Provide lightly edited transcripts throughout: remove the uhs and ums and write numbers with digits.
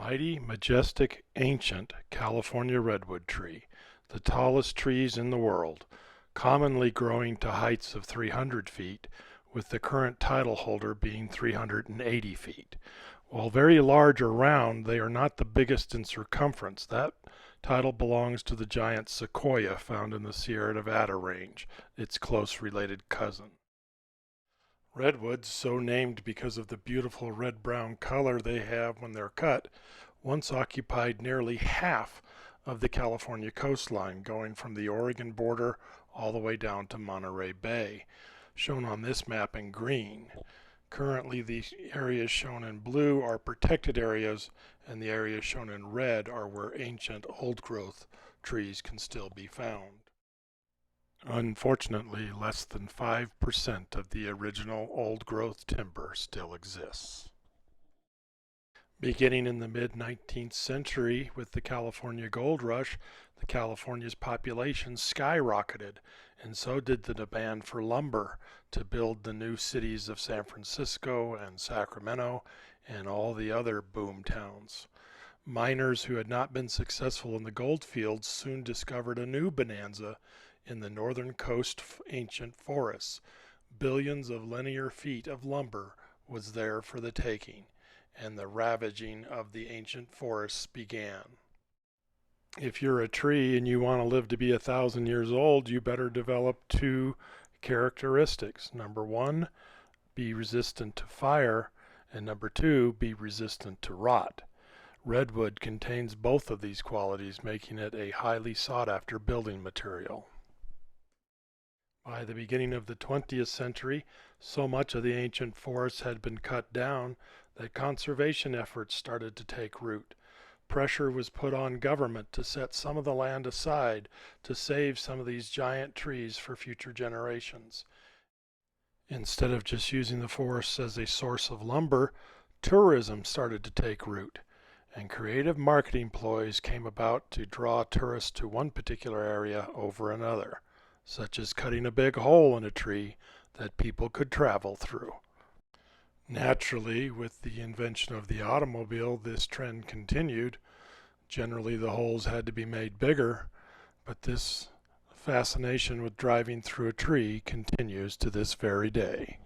Mighty, majestic, ancient California redwood tree, the tallest trees in the world, commonly growing to heights of 300 feet, with the current title holder being 380 feet. While very large or round, they are not the biggest in circumference. That title belongs to the giant sequoia found in the Sierra Nevada range, its close related cousin. Redwoods, so named because of the beautiful red-brown color they have when they're cut, once occupied nearly half of the California coastline, going from the Oregon border all the way down to Monterey Bay, shown on this map in green. Currently, the areas shown in blue are protected areas, and the areas shown in red are where ancient old-growth trees can still be found. Unfortunately, less than 5% of the original old-growth timber still exists. Beginning in the mid-19th century with the California Gold Rush, the California's population skyrocketed, and so did the demand for lumber to build the new cities of San Francisco and Sacramento and all the other boom towns. Miners who had not been successful in the gold fields soon discovered a new bonanza in the northern coast ancient forests. Billions of linear feet of lumber was there for the taking, and the ravaging of the ancient forests began. If you're a tree and you want to live to be 1,000 years old, you better develop two characteristics. Number one, be resistant to fire, and number two, be resistant to rot. Redwood contains both of these qualities, making it a highly sought-after building material. By the beginning of the 20th century, so much of the ancient forests had been cut down that conservation efforts started to take root. Pressure was put on government to set some of the land aside to save some of these giant trees for future generations. Instead of just using the forests as a source of lumber, tourism started to take root, and creative marketing ploys came about to draw tourists to one particular area over another, such as cutting a big hole in a tree that people could travel through. Naturally, with the invention of the automobile, this trend continued. Generally, the holes had to be made bigger, but this fascination with driving through a tree continues to this very day.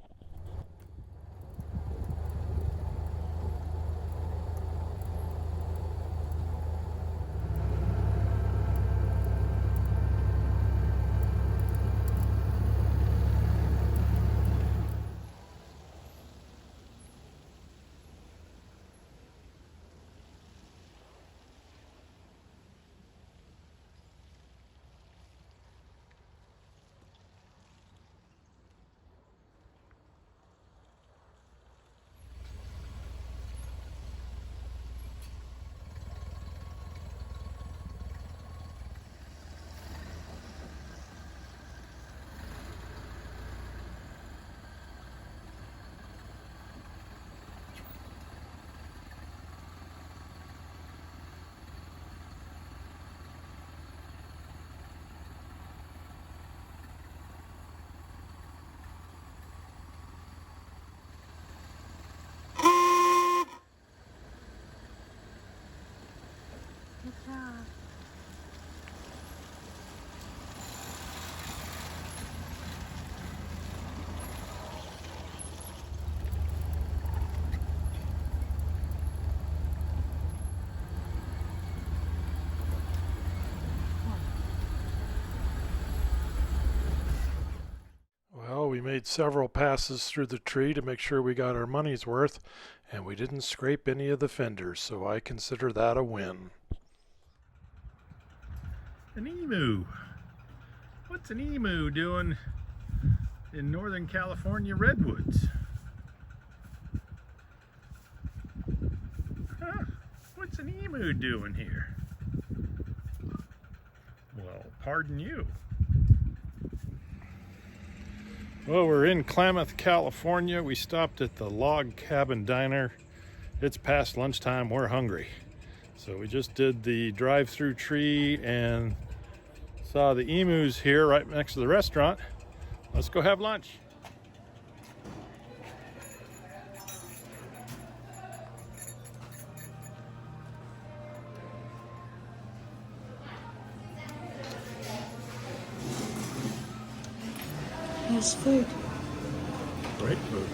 Good job. Well, we made several passes through the tree to make sure we got our money's worth, and we didn't scrape any of the fenders, so I consider that a win. An emu. What's an emu doing in Northern California redwoods? Huh? What's an emu doing here? Well, pardon you. Well, we're in Klamath, California. We stopped at the Log Cabin Diner. It's past lunchtime. We're hungry. So we just did the drive-through tree and saw the emus here right next to the restaurant. Let's go have lunch. nice food. Great food.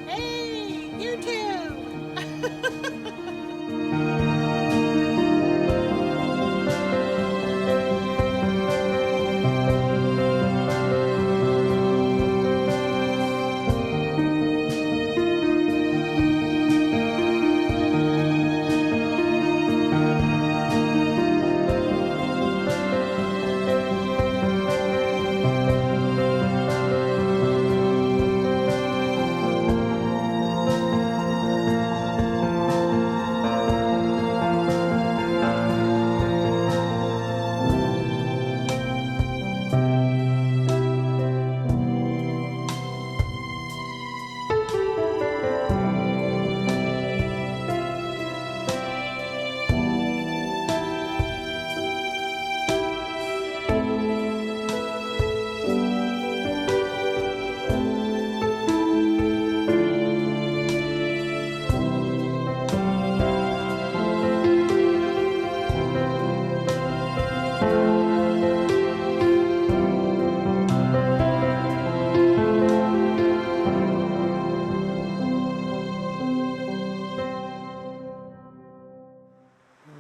Hey, you too.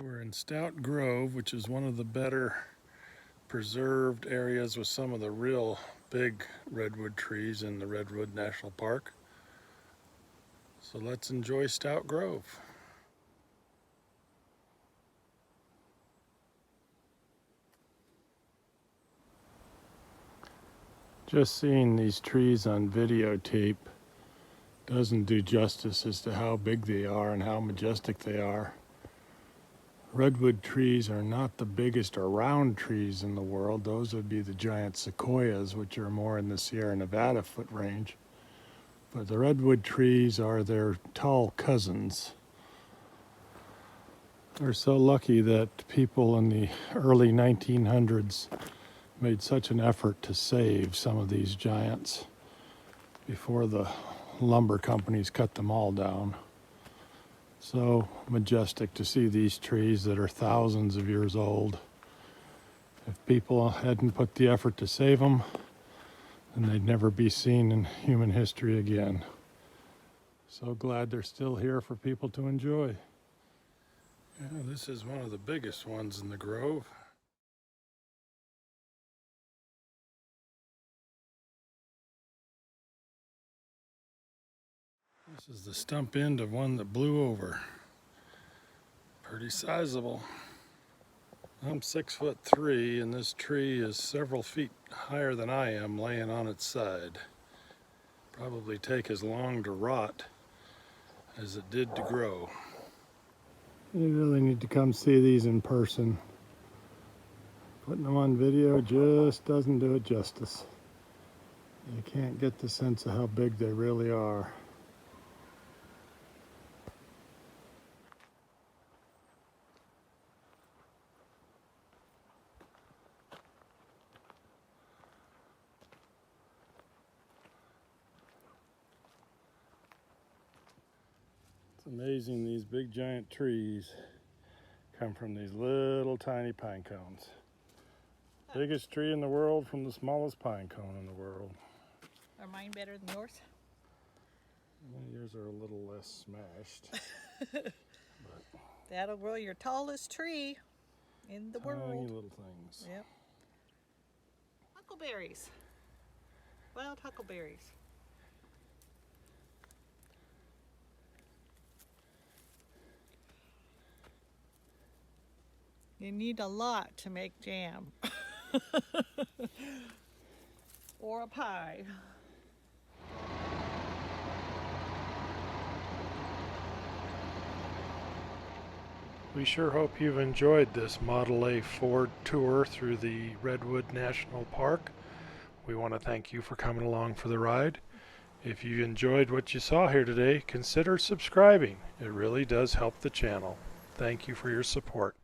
We're in Stout Grove, which is one of the better preserved areas with some of the real big redwood trees in the Redwood National Park. So let's enjoy Stout Grove. Just seeing these trees on videotape doesn't do justice as to how big they are and how majestic they are. Redwood trees are not the biggest around trees in the world. Those would be the giant sequoias, which are more in the Sierra Nevada foot range. But the redwood trees are their tall cousins. We're so lucky that people in the early 1900s made such an effort to save some of these giants before the lumber companies cut them all down. So majestic to see these trees that are thousands of years old. If people hadn't put the effort to save them, then they'd never be seen in human history again. So glad they're still here for people to enjoy. Yeah, this is one of the biggest ones in the grove. This is the stump end of one that blew over. Pretty sizable. I'm 6'3" and this tree is several feet higher than I am laying on its side. Probably take as long to rot as it did to grow. You really need to come see these in person. Putting them on video just doesn't do it justice. You can't get the sense of how big they really are. It's amazing these big giant trees come from these little tiny pine cones. Biggest tree in the world from the smallest pine cone in the world. Are mine better than yours? Yours are a little less smashed. That'll grow your tallest tree in the Tiny world. little things. Yep. Huckleberries. Wild huckleberries. You need a lot to make jam. Or a pie. We sure hope you've enjoyed this Model A Ford tour through the Redwood National Park. We want to thank you for coming along for the ride. If you enjoyed what you saw here today, consider subscribing. It really does help the channel. Thank you for your support.